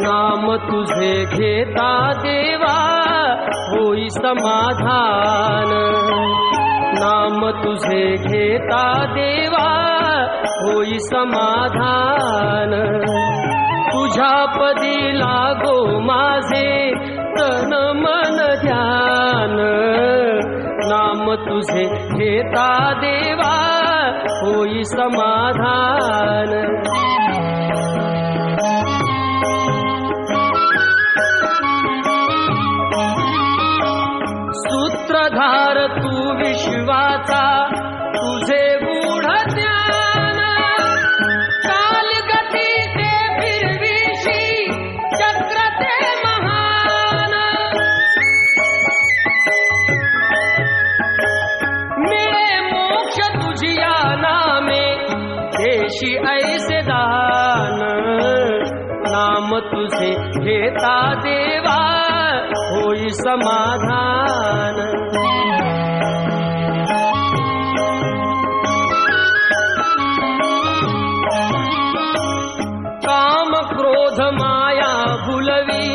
नाम तुझे घेता देवा होई समाधान, नाम तुझे घेता देवा होई समाधान। तुझ्या पदी लागो माझे तन मन ध्यान, नाम तुझे घेता देवा होई समाधान। सूत्रधार तू विश्वाचा तुझे गूढ ज्ञान, कालगतीचे फिरविशी चक्र ते महान। मिळे मोक्ष तुझिया नामे देशी ऐसे दान, नाम तुझे घेता देवा होई समाधान। काम क्रोध माया भुलवी